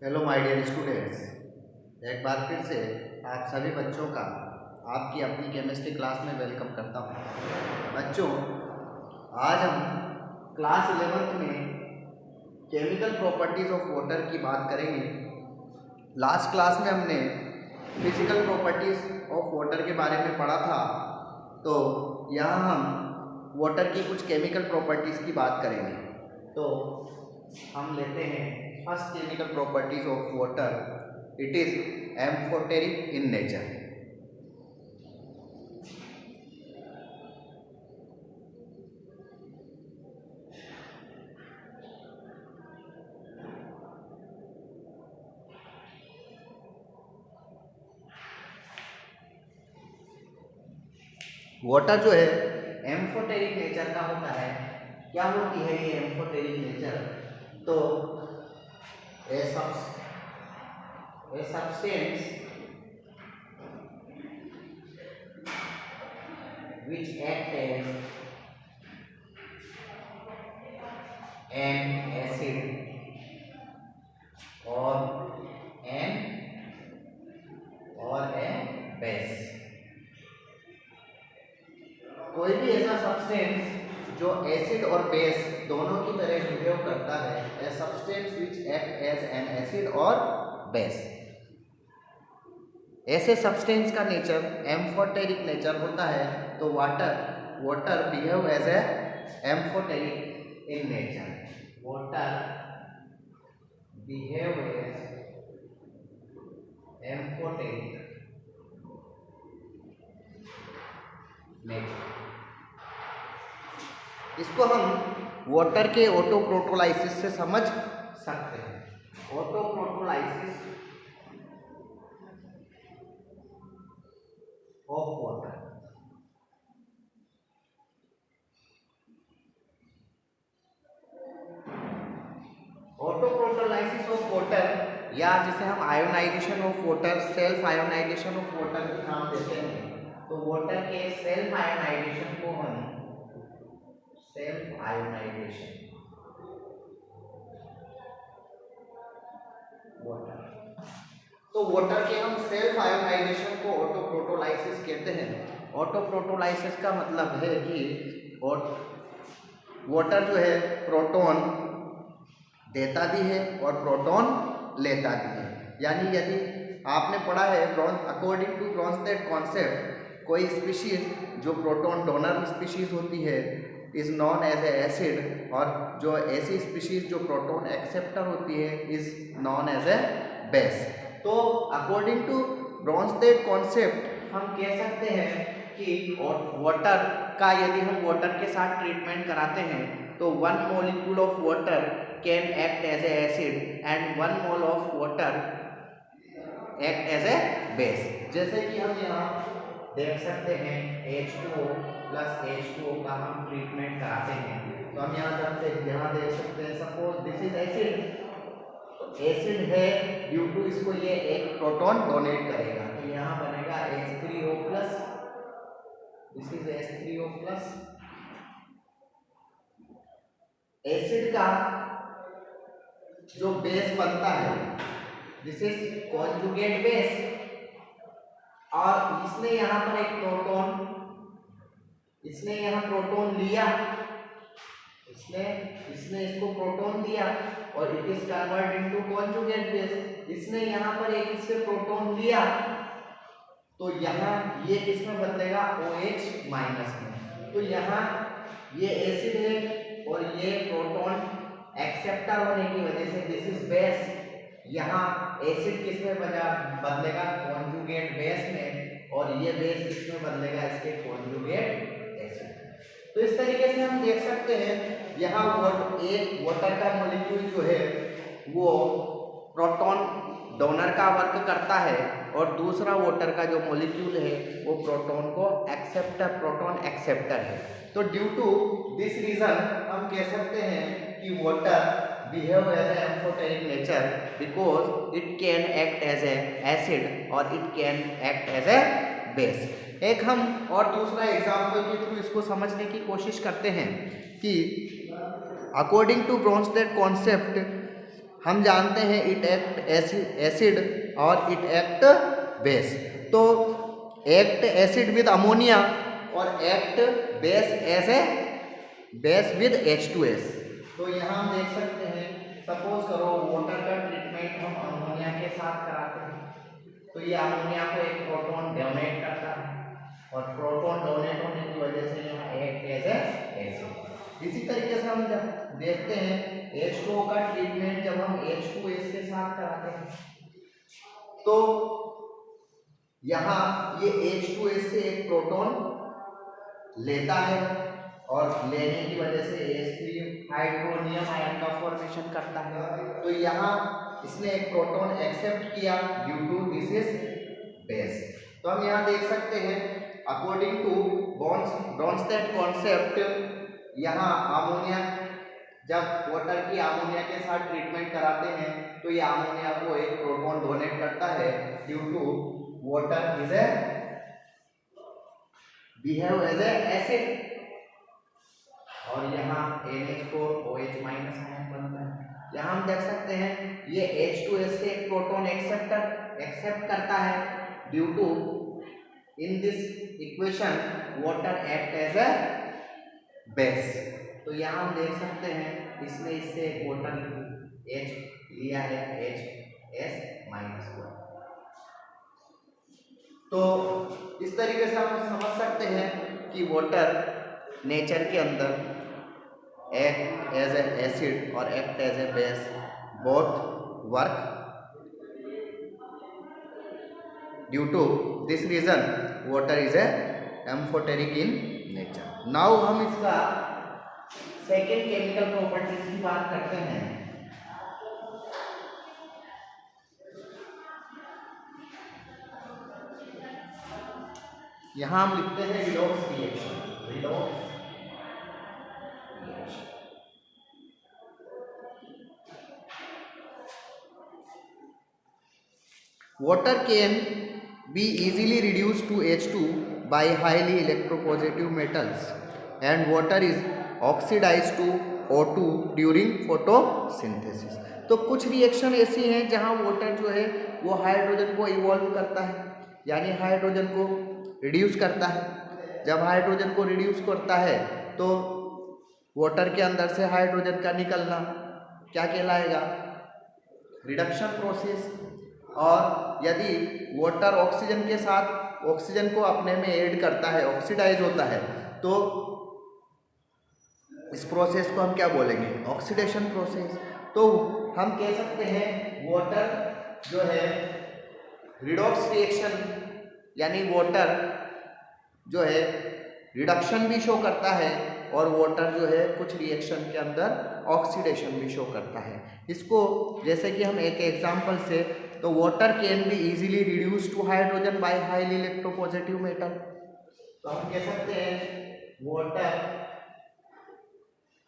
Hello my dear students, एक बार फिर से आप सभी बच्चों का आपकी अपनी केमिस्ट्री क्लास में वेलकम करता हूँ। बच्चों, आज हम क्लास 11th में केमिकल प्रॉपर्टीज़ ऑफ वाटर की बात करेंगे। लास्ट क्लास में हमने फिजिकल प्रॉपर्टीज़ ऑफ वाटर के बारे में पढ़ा था, तो यहाँ हम वाटर की कुछ केमिकल प्रॉपर्टीज़ की बात करेंगे। तो हम लेते हैं first chemical properties of water. It is amphoteric in nature. Water जो है एम्फोटेरिक नेचर का होता है। क्या होती है ये एम्फोटेरिक नेचर? तो a substance which act as an acid or a base। कोई भी ऐसा सब्सटेंस जो एसिड और बेस दोनों की तरह बिहेव करता है, a substance which act as an acid और बेस। ऐसे सब्सटेंस का नेचर एम्फोटेरिक नेचर होता है। तो water behave as a amphoteric in nature. Water behave as amphoteric nature. इसको हम वाटर के ऑटोप्रोटोलाइसिस से समझ सकते हैं। Autoprotolysis of water. Autoprotolysis of water, या जिसे हम ionisation of water, self ionisation of water के नाम देते हैं। तो वाटर के सेल्फ आयोनाइजेशन को हम सेल्फ आयोनाइजेशन वाटर, तो वाटर के हम सेल्फ आयोनाइजेशन को ऑटोप्रोटोलाइसिस कहते हैं। ऑटोप्रोटोलाइसिस का मतलब है कि वाटर जो है प्रोटॉन देता भी है और प्रोटॉन लेता भी है। यानी यदि आपने पढ़ा है अकॉर्डिंग टू ब्रोंस्टेड कॉन्सेप्ट, कोई स्पीशीज जो प्रोटॉन डोनर स्पीशीज होती है is known as a acid, और जो ऐसी स्पीशीज जो प्रोटॉन एक्सेप्टर होती है is known as a base. तो अकॉर्डिंग टू ब्रोंस्टेड कॉन्सेप्ट हम कह सकते हैं कि वाटर का, यदि हम वाटर के साथ ट्रीटमेंट कराते हैं तो 1 molecule of water can act as a acid and 1 mole of water act as a base. जैसे कि हम यहाँ देख सकते हैं H2O प्लस H2O का हम ट्रीटमेंट कराते हैं, तो हम यहाँ देख सकते हैं सपोज दिस इज एसिड। तो एसिड है, ड्यू टू इसको ये एक प्रोटॉन डोनेट करेगा, तो यहाँ बनेगा H3O plus, this is H3O plus. Acid का जो बेस बनता है दिस इज कॉन्जुगेट बेस, और इसने यहाँ पर एक प्रोटॉन, इसने यहाँ प्रोटॉन लिया, इसने इसको प्रोटॉन दिया और it is convert into conjugate base. इसने यहाँ पर एक इससे प्रोटॉन लिया, तो यहाँ ये किसमें बदलेगा? OH माइनस में। तो यहाँ ये एसिड है और ये प्रोटॉन एक्सेप्टर होने की वजह से दिस इज बेस। यहाँ एसिड किसमें बदलेगा? कॉन्जुगेट बेस में, और ये बेस किसमें बदलेगा? इसके कॉन्जुगेट एसिड। तो इस तरीके से हम देख सकते हैं यहाँ एक वाटर का मॉलिक्यूल जो है वो प्रोटॉन डोनर का वर्क करता है, और दूसरा वाटर का जो मॉलिक्यूल है वो प्रोटॉन एक्सेप्टर है। तो ड्यू टू दिस रीजन हम कह सकते हैं कि water behave as a amphoteric nature because it can act as a acid or it can act as a base। एक हम और दूसरा एग्जाम्पल के थ्रू इसको समझने की कोशिश करते हैं कि अकॉर्डिंग टू ब्रोंस्टेड कॉन्सेप्ट हम जानते हैं इट एक्ट एसिड और इट एक्ट बेस। तो एक्ट एसिड विद अमोनिया और act base as a base with H2S। तो यहाँ हम देख सकते हैं, सपोज करो वाटर का ट्रीटमेंट हम अमोनिया के साथ कराते हैं, तो ये अमोनिया को एक प्रोटॉन डोनेट करता है और प्रोटॉन डोनेट होने की वजह से यहाँ एक्ट एज ए एसिड। इसी तरीके से हम जब देखते हैं H2O का ट्रीटमेंट जब हम H2S के साथ कराते हैं, तो यहाँ ये H2S से एक प्रोटॉन लेता है और लेने की वजह से H3 हाइड्रोनियम आयन का फॉर्मेशन करता है। तो यहाँ इसने एक प्रोटॉन एक्सेप्ट किया due to this is base. तो हम यहाँ देख सकते हैं अकॉर्डिंग टू ब्रोंस्टेड कॉन्सेप्ट, यहाँ अमोनिया जब वाटर की अमोनिया के साथ ट्रीटमेंट कराते हैं तो ये अमोनिया को एक प्रोटॉन डोनेट करता है due to water is a behave as a acid और यहाँ NH को OH माइनस आयन बनता है। यहाँ हम देख सकते हैं ये H2S से एक प्रोटॉन एक्सेप्ट करता है due to in this equation water act as a base. तो यहाँ हम देख सकते हैं इसने इससे वाटर H लिया है HS माइनस वन। तो इस तरीके से हम समझ सकते हैं कि वाटर नेचर के अंदर एक्ट एज ए एसिड और act as a base, both work due to this reason water is a amphoteric in nature. Now हम इसका सेकेंड केमिकल प्रॉपर्टीज की बात करते हैं। यहां हम लिखते हैं redox reaction. Redox reaction water can be easily reduced to H2 by highly electropositive metals and water is oxidized to O2 during photosynthesis। तो कुछ रिएक्शन ऐसी हैं जहां वाटर जो है वो हाइड्रोजन को इवॉल्व करता है, यानी हाइड्रोजन को रिड्यूस करता है। जब हाइड्रोजन को रिड्यूस करता है तो वाटर के अंदर से हाइड्रोजन का निकलना क्या कहलाएगा? Reduction process. और यदि वाटर ऑक्सीजन के साथ ऑक्सीजन को अपने में ऐड करता है, ऑक्सीडाइज होता है, तो इस प्रोसेस को हम क्या बोलेंगे? Oxidation process. तो हम कह सकते हैं वाटर जो है रिडॉक्स रिएक्शन, यानी वाटर जो है रिडक्शन भी शो करता है और वाटर जो है कुछ रिएक्शन के अंदर ऑक्सीडेशन भी शो करता है। इसको जैसे कि हम एक एग्जांपल से, तो water can be easily reduce to hydrogen by highly electropositive metal. तो हम कह सकते हैं वाटर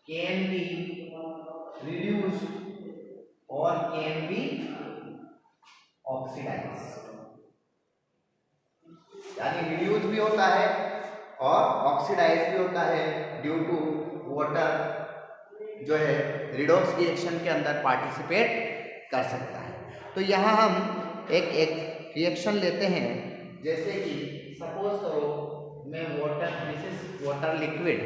कैन बी रिड्यूस और कैन बी ऑक्सीडाइज, यानी रिड्यूस भी होता है और ऑक्सीडाइज भी होता है ड्यू टू वाटर जो है रिडॉक्स रिएक्शन के अंदर पार्टिसिपेट कर सकता है। तो यहाँ हम एक रिएक्शन लेते हैं, जैसे कि सपोज करो मैं water, this is water liquid,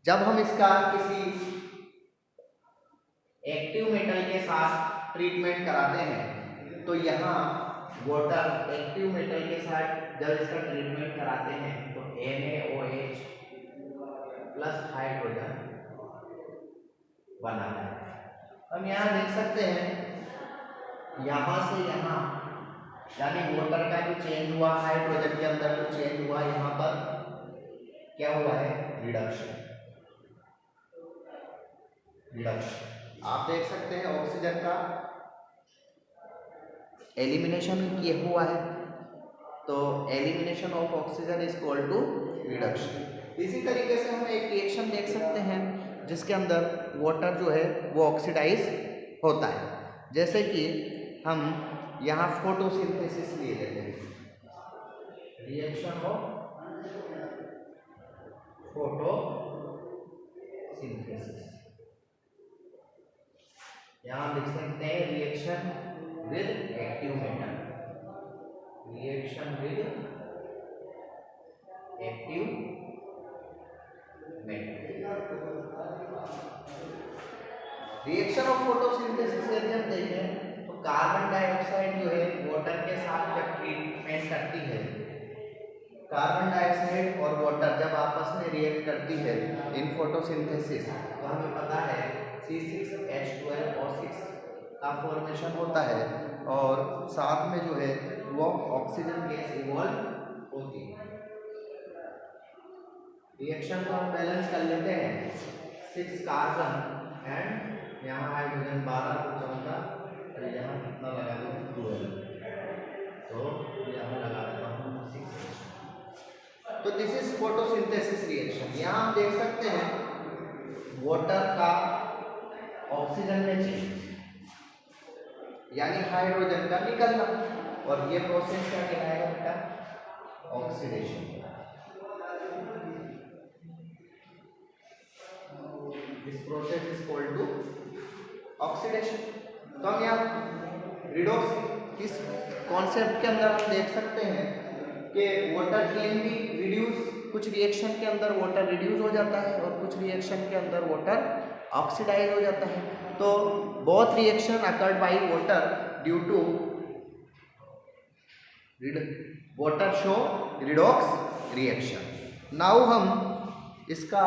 जब हम इसका किसी एक्टिव मेटल के साथ ट्रीटमेंट कराते हैं तो यहाँ वाटर एक्टिव मेटल के साथ जब इसका ट्रीटमेंट कराते हैं तो NaOH प्लस हाइड्रोजन बना है। हम यहाँ देख सकते हैं यहाँ से यहाँ, यानी वाटर का जो चेंज हुआ हाइड्रोजन के अंदर जो चेंज हुआ, यहाँ पर क्या हुआ है? रिडक्शन। रिडक्शन आप देख सकते हैं ऑक्सीजन का एलिमिनेशन किया हुआ है, तो elimination of oxygen is equal to reduction. इसी तरीके से हम एक रिएक्शन देख सकते हैं जिसके अंदर वाटर जो है वो ऑक्सीडाइज होता है, जैसे कि हम यहाँ फोटोसिंथेसिस ले लेते हैं, रिएक्शन ऑफ फोटोसिंथेसिस। यहाँ लिख सकते हैं reaction with active metal, reaction with active metal. Reaction of photosynthesis यदि हम देखें तो कार्बन डाइऑक्साइड जो है वाटर के साथ जब ट्रीटमेंट करती है, कार्बन डाइऑक्साइड और वाटर जब आपस में रिएक्ट करती है इन फोटोसिंथेसिस, तो हमें पता है C6H12 और 6 का फॉर्मेशन होता है और साथ में जो है वो ऑक्सीजन गैस इवॉल्व होती है। रिएक्शन को हम बैलेंस कर लेते हैं, 6 कार्बन एंड यहाँ हाइड्रोजन 12 को 14 और यहाँ कितना लगा दो 12, तो यहाँ लगा देता हूँ 6। तो दिस इज फोटोसिंथेसिस रिएक्शन। यहाँ हम देख सकते हैं वाटर का ऑक्सीजन में चेंज, यानी हाइड्रोजन का निकलना, और ये प्रोसेस क्या कहलाएगा बेटा? Oxidation. This process is called to oxidation. तो हम यहाँ रिडॉक्स इस कॉन्सेप्ट के अंदर हम देख सकते हैं कि वाटर कैन बी रिड्यूस, कुछ रिएक्शन के अंदर वाटर रिड्यूस हो जाता है और कुछ रिएक्शन के अंदर वाटर ऑक्सीडाइज हो जाता है। तो both reaction occurred by water due to water show redox reaction. Now हम इसका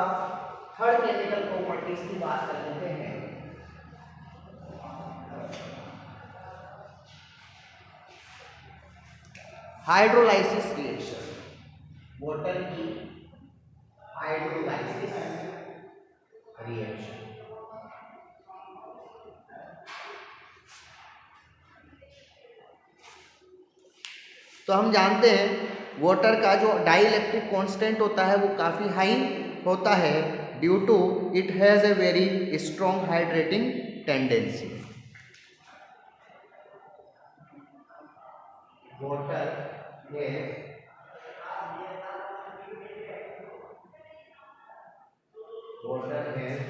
थर्ड केमिकल प्रॉपर्टीज की बात कर लेते हैं। हाइड्रोलाइसिस रिएक्शन, वाटर की हाइड्रोलाइसिस रिएक्शन। तो हम जानते हैं वाटर का जो डाइइलेक्ट्रिक कांस्टेंट होता है वो काफ़ी हाई होता है due to it has a very strong hydrating tendency. Water has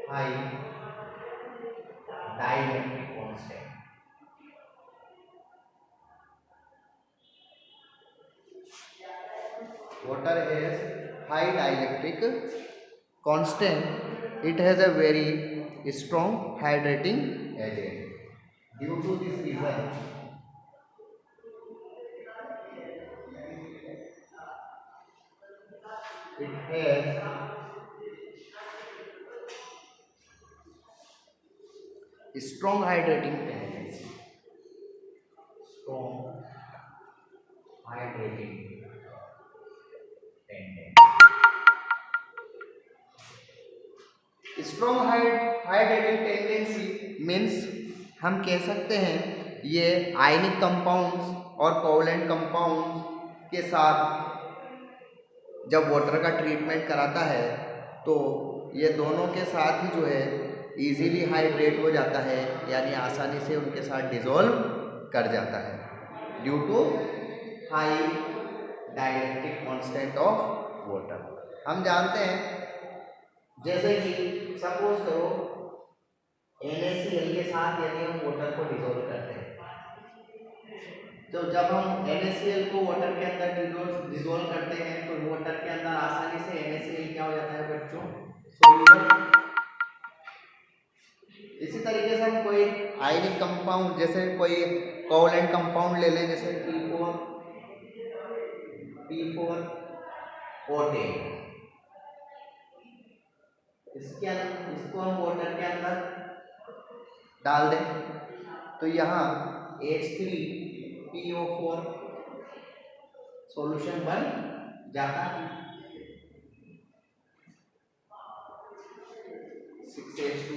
high dielectric constant. Water has high dielectric constant. It has a very strong hydrating agent. Due to this reason, it has strong hydrating tendency. Strong hydrating tendency. Strong hydrating tendency means हम कह सकते हैं ये ionic compounds और covalent compounds के साथ जब water का ट्रीटमेंट कराता है तो ये दोनों के साथ ही जो है इजीली हाइड्रेट हो जाता है, यानी आसानी से उनके साथ डिसॉल्व कर जाता है due to high dielectric constant of water. हम जानते हैं जैसे कि सपोज करो NaCl के साथ यदि हम वाटर को डिसॉल्व करते हैं, तो जब हम NaCl को वाटर के अंदर डिसॉल्व करते हैं तो वाटर के अंदर आसानी से NaCl क्या हो जाता है बच्चों? सोल्यूबल। इसी तरीके से हम कोई आयनिक कंपाउंड जैसे कोई कोवलेंट कंपाउंड ले लें, जैसे P4O10, इसको हम वाटर के अंदर डाल दें तो यहाँ H3PO4 सॉल्यूशन बन जाता है। 6H2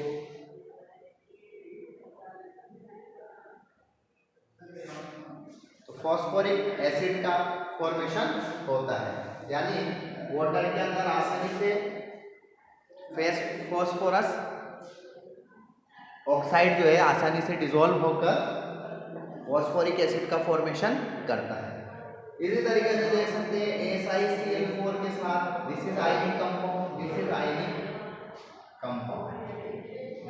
तो फॉस्फोरिक एसिड का फॉर्मेशन होता है, यानी वाटर के अंदर आसानी से फॉस्फोरस ऑक्साइड जो है आसानी से डिसॉल्व होकर फॉस्फोरिक एसिड का फॉर्मेशन करता है। इसी तरीके से देख सकते हैं SiCl4 के साथ this is ionic compound, this is ionic compound,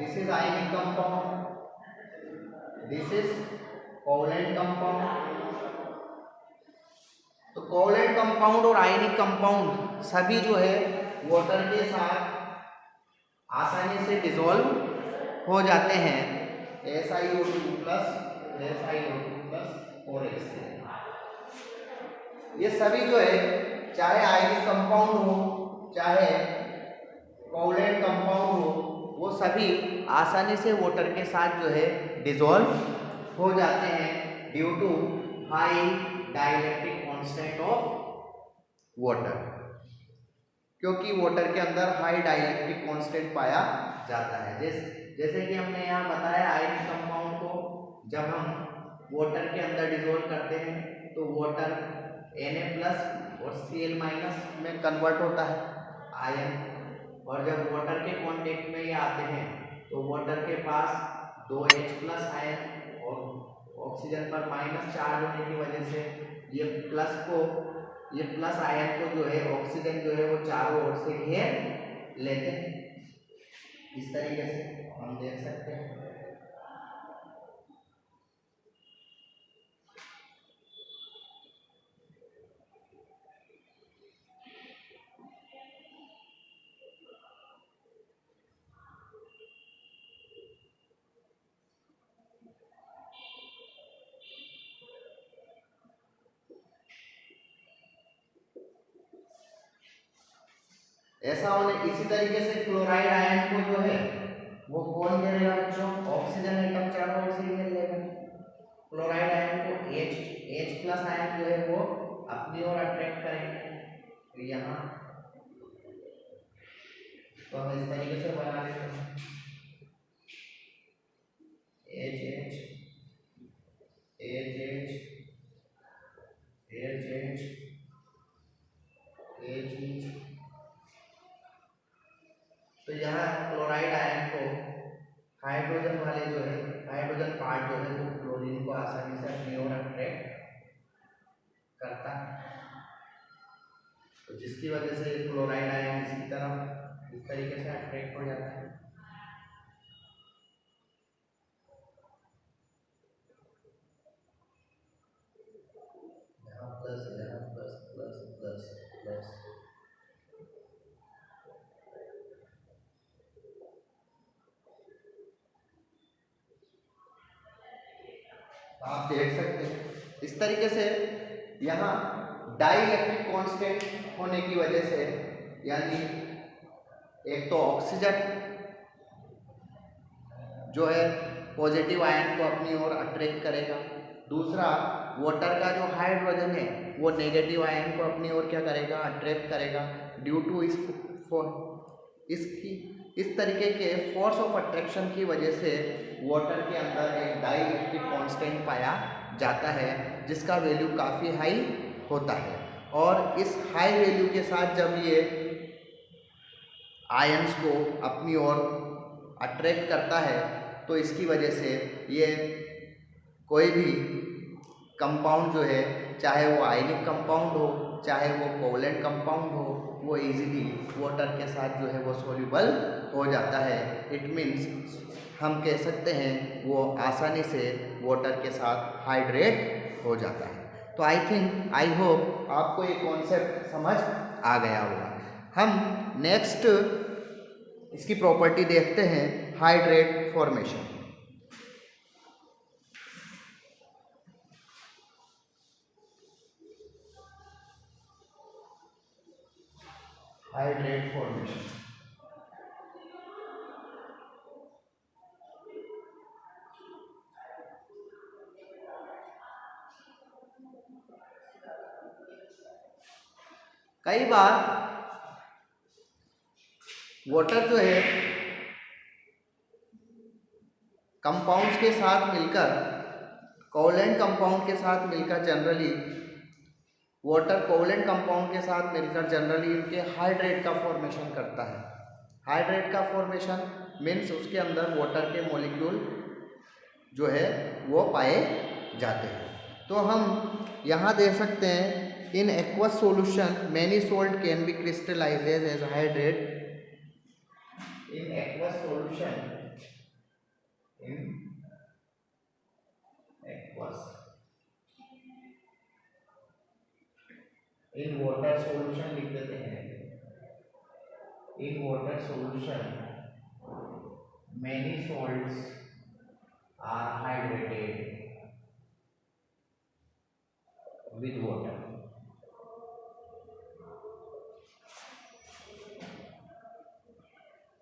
this is ionic compound, this is covalent compound. तो कोवलेंट कंपाउंड और आयनिक कंपाउंड सभी जो है वाटर के साथ आसानी से डिसॉल्व हो जाते हैं, SiO2 प्लस SiO2 प्लस और HCl। ये सभी जो है चाहे आयनिक कंपाउंड हो चाहे कोवलेंट कंपाउंड हो, वो सभी आसानी से वाटर के साथ जो है डिसॉल्व हो जाते हैं due to high dielectric constant of water, क्योंकि वाटर के अंदर हाई डाइलेक्ट्रिक कांस्टेंट पाया जाता है। जैसे कि हमने यहाँ बताया आयनिक कंपाउंड को जब हम वाटर के अंदर डिसॉल्व करते हैं तो वाटर Na+ और Cl- में कन्वर्ट होता है आयन, और जब वाटर के कांटेक्ट में ये आते हैं तो वाटर के पास 2H+ आयन और ऑक्सीजन पर माइनस चार्ज होने की वजह से ये प्लस आयन को जो है ऑक्सीजन जो है वो चारों ओर से घेर लेते हैं। इस तरीके से हम देख सकते हैं। ऐसा होने इसी तरीके से क्लोराइड आयन को जो है वो कौन घेरेगा बच्चों, ऑक्सीजन एटम चारों ओर से घेर लेगा। क्लोराइड आयन को H+ आयन जो है वो अपनी ओर अट्रैक्ट करेंगे। तो यहाँ तो हम इस तरीके से बना लेते हैं HH HH HH HH। तो यहाँ क्लोराइड आयन को हाइड्रोजन वाले जो है हाइड्रोजन पार्ट जो है वो क्लोरीन को आसानी से अपनी ओर अट्रैक्ट करता है, तो जिसकी वजह से क्लोराइड आयन इसकी तरफ इस तरीके से अट्रैक्ट हो जाता है। यहाँ plus plus plus plus plus. आप देख सकते हैं इस तरीके से यहाँ डाइइलेक्ट्रिक कांस्टेंट होने की वजह से, यानी एक तो ऑक्सीजन जो है पॉजिटिव आयन को अपनी ओर अट्रैक्ट करेगा, दूसरा वाटर का जो हाइड्रोजन है वो नेगेटिव आयन को अपनी ओर क्या करेगा, अट्रैक्ट करेगा। ड्यू टू इस तरीके के फोर्स ऑफ अट्रैक्शन की वजह से वाटर के अंदर एक डाइइलेक्ट्रिक कांस्टेंट पाया जाता है जिसका वैल्यू काफ़ी हाई होता है, और इस हाई वैल्यू के साथ जब ये आयंस को अपनी ओर अट्रैक्ट करता है तो इसकी वजह से ये कोई भी कंपाउंड जो है, चाहे वो आयनिक कंपाउंड हो चाहे वो कोवलेंट कंपाउंड हो, वो इजीली वाटर के साथ जो है वो सोल्यूबल हो जाता है। इट मीन्स हम कह सकते हैं वो आसानी से वाटर के साथ हाइड्रेट हो जाता है। तो आई होप आपको ये कॉन्सेप्ट समझ आ गया होगा। हम नेक्स्ट इसकी प्रॉपर्टी देखते हैं, हाइड्रेट फॉर्मेशन। हाइड्रेट फॉर्मेशन कई बार वाटर जो है कंपाउंड्स के साथ मिलकर, कोवलेंट कंपाउंड के साथ मिलकर जनरली वाटर कोवलेंट कंपाउंड के साथ मिलकर जनरली इनके हाइड्रेट का फॉर्मेशन करता है। हाइड्रेट का फॉर्मेशन मीन्स उसके अंदर वाटर के मॉलिक्यूल जो है वो पाए जाते हैं। तो हम यहाँ देख सकते हैं, in aqueous solution many salt can be crystallised as hydrate. In aqueous solution in aqueous in water solution लिख देते हैं। In water solution many salts are hydrated with water।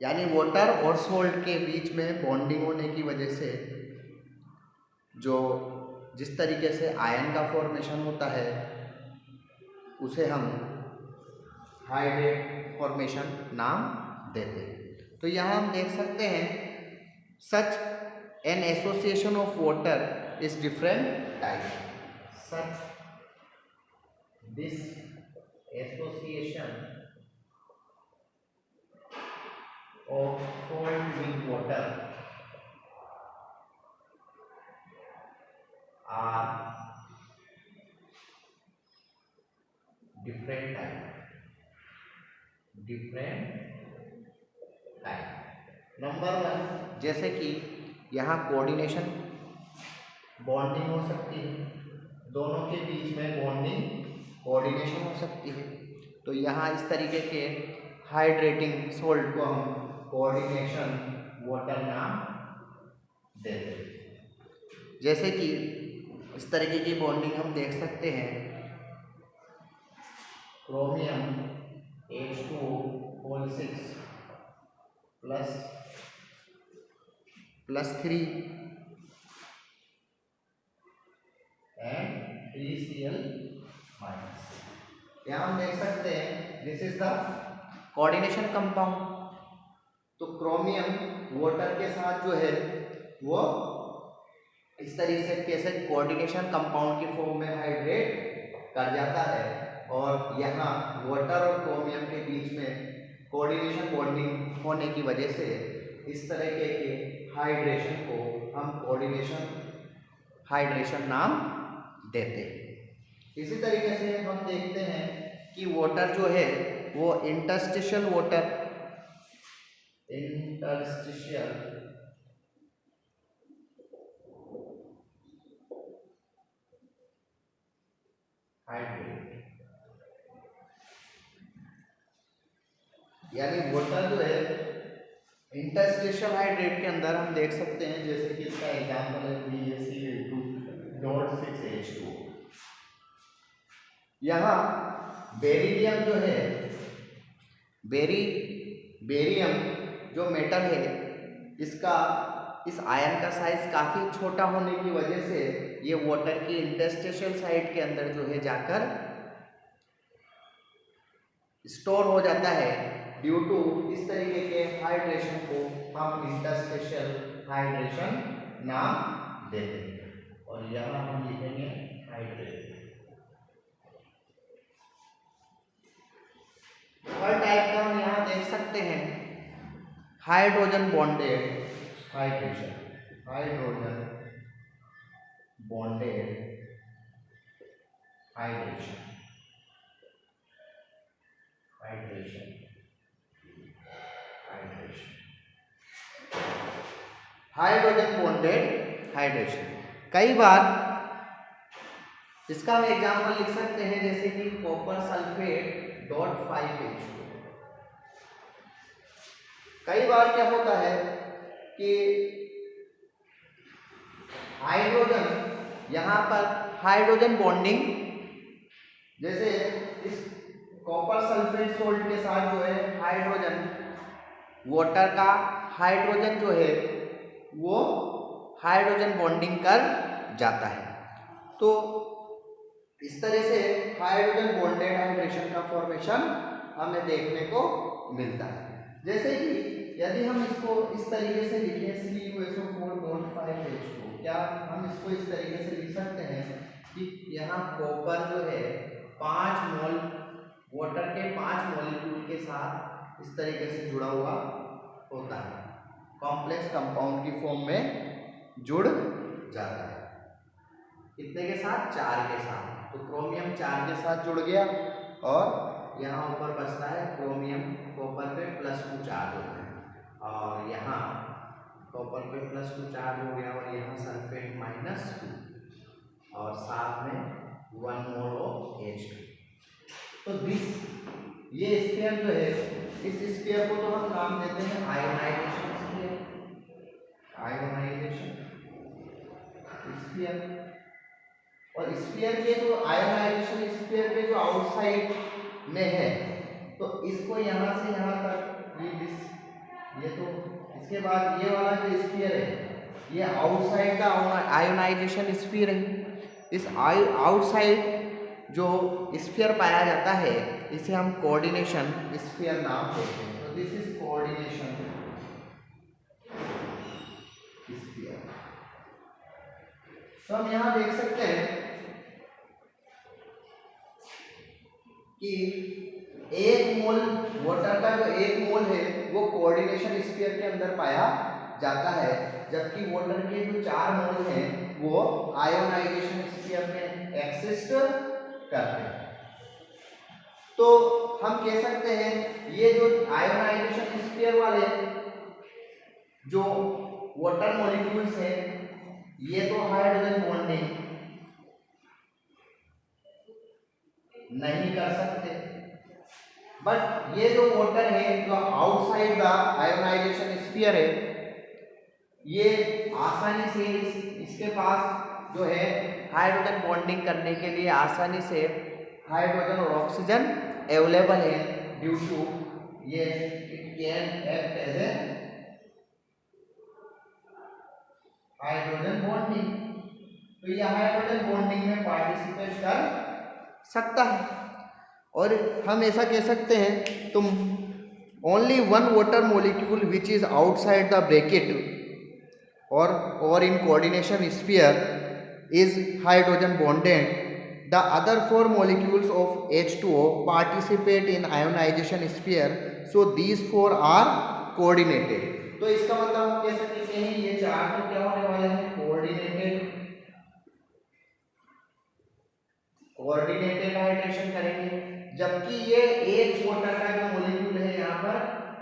यानी वाटर और सॉल्ट के बीच में बॉन्डिंग होने की वजह से जो जिस तरीके से आयन का फॉर्मेशन होता है उसे हम हाइड्रेट फॉर्मेशन नाम देते हैं। तो यहाँ हम देख सकते हैं such an association of water is different type. Such this association of salt with water are different type. Number 1, जैसे कि यहाँ कोऑर्डिनेशन बॉन्डिंग हो सकती है, दोनों के बीच में बॉन्डिंग कोऑर्डिनेशन हो सकती है। तो यहाँ इस तरीके के हाइड्रेटिंग सॉल्ट को हम कोऑर्डिनेशन वाटर नाम देते हैं। जैसे कि इस तरीके की बॉन्डिंग हम देख सकते हैं, chromium H2O6 plus 3 and 3Cl minus. यहाँ हम देख सकते हैं this is the coordination compound. तो क्रोमियम वाटर के साथ जो है वो इस तरीके से कोऑर्डिनेशन कंपाउंड की फॉर्म में हाइड्रेट कर जाता है, और यहाँ वाटर और क्रोमियम के बीच में कोऑर्डिनेशन बॉन्डिंग होने की वजह से इस तरह के हाइड्रेशन को हम कोऑर्डिनेशन हाइड्रेशन नाम देते हैं। इसी तरीके से हम देखते हैं कि वाटर जो है वो इंटरस्टिशियल वाटर हाइड्रेट, यानी वाटर जो है इंटरस्टिशियल हाइड्रेट के अंदर हम देख सकते हैं, जैसे कि इसका एग्जांपल है BaCl2.6H2। यहाँ बेरिलियम जो है, बेरियम जो मेटल है, इसका इस आयन का साइज काफ़ी छोटा होने की वजह से ये वाटर की इंटरस्टिशियल साइड के अंदर जो है जाकर स्टोर हो जाता है। ड्यू टू इस तरीके के हाइड्रेशन को हम इंटरस्टिशियल हाइड्रेशन नाम देते हैं, और यहाँ हम लिखेंगे हाइड्रेट। हर टाइप का हम यहाँ देख सकते हैं hydrogen bonded hydration, hydrogen bonded hydration, hydration, hydrogen bonded hydration. कई बार इसका हम एग्जाम्पल लिख सकते हैं, जैसे कि कॉपर सल्फेट .5H2। कई बार क्या होता है कि हाइड्रोजन यहाँ पर हाइड्रोजन बॉन्डिंग, जैसे इस कॉपर सल्फेट सोल्ट के साथ जो है हाइड्रोजन, वाटर का हाइड्रोजन जो है वो हाइड्रोजन बॉन्डिंग कर जाता है। तो इस तरह से हाइड्रोजन बॉन्डेड हाइड्रेशन का फॉर्मेशन हमें देखने को मिलता है। जैसे कि यदि हम इसको इस तरीके से लिखें CuSO4.5H2, क्या हम इसको इस तरीके से लिख सकते हैं कि यहाँ कॉपर जो है 5 मोल वाटर के 5 मॉलिक्यूल के साथ इस तरीके से जुड़ा हुआ होता है, कॉम्प्लेक्स कंपाउंड की फॉर्म में जुड़ जाता है। कितने के साथ? 4 के साथ। तो क्रोमियम 4 के साथ जुड़ गया, और यहाँ ऊपर बचता है क्रोमियम कॉपर पे +2 चार्ज होता है, और यहाँ कॉपर पे +2 चार्ज हो गया और यहाँ सल्फेट -2 और साथ में 1 मोल ऑफ H2। तो ये स्फीयर जो है, इस स्फीयर को तो हम नाम देते हैं आयोनाइजेशन स्फीयर, आयोनाइजेशन स्फीयर। और स्फीयर के जो आयोनाइजेशन स्फीयर के जो आउटसाइड में है, तो इसको यहाँ से यहाँ तक ये तो इसके बाद ये वाला जो स्फीयर है, ये आउटसाइड का आयोनाइजेशन स्फीयर है। इस आउटसाइड जो स्फीयर पाया जाता है इसे हम कोऑर्डिनेशन स्फीयर नाम देते हैं। तो दिस इज कोऑर्डिनेशन स्फीयर। तो हम यहाँ देख सकते हैं कि 1 मोल वाटर का जो 1 मोल है वो कोऑर्डिनेशन स्फीयर के अंदर पाया जाता है, जबकि वाटर के जो 4 मोल हैं वो आयोनाइजेशन स्फीयर में एक्सिस्ट करते हैं। तो हम कह सकते हैं ये जो आयोनाइजेशन स्फीयर वाले जो वाटर मॉलिक्यूल्स हैं, ये तो हाइड्रोजन बॉन्डिंग नहीं कर सकते, बट ये जो वाटर है जो आउटसाइड द आयोनाइजेशन स्फीयर है, ये आसानी से इसके पास जो है हाइड्रोजन बॉन्डिंग करने के लिए आसानी से हाइड्रोजन और ऑक्सीजन अवेलेबल है, ड्यू टू ये it can act as a hydrogen bonding. तो ये हाइड्रोजन बॉन्डिंग में पार्टिसिपेट कर सकता है। और हम ऐसा कह सकते हैं, तुम only 1 water molecule which is outside the bracket और in coordination sphere is hydrogen bonded. The other 4 molecules of H2O participate in ionization sphere, so these 4 are coordinated. तो इसका मतलब हम कह सकते हैं ये 4 तो क्या होने वाले हैं, कोऑर्डिनेटेड हाइड्रेशन करेंगे, जबकि ये एक वाटर का जो मॉलिक्यूल है यहाँ पर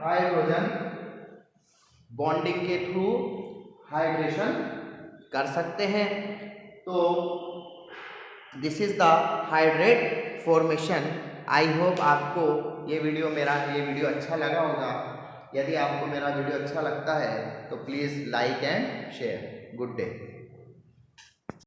हाइड्रोजन बॉन्डिंग के थ्रू हाइड्रेशन कर सकते हैं। तो this is the hydrate formation. I hope आपको ये वीडियो अच्छा लगा होगा। यदि आपको मेरा वीडियो अच्छा लगता है तो please like and share. Good day.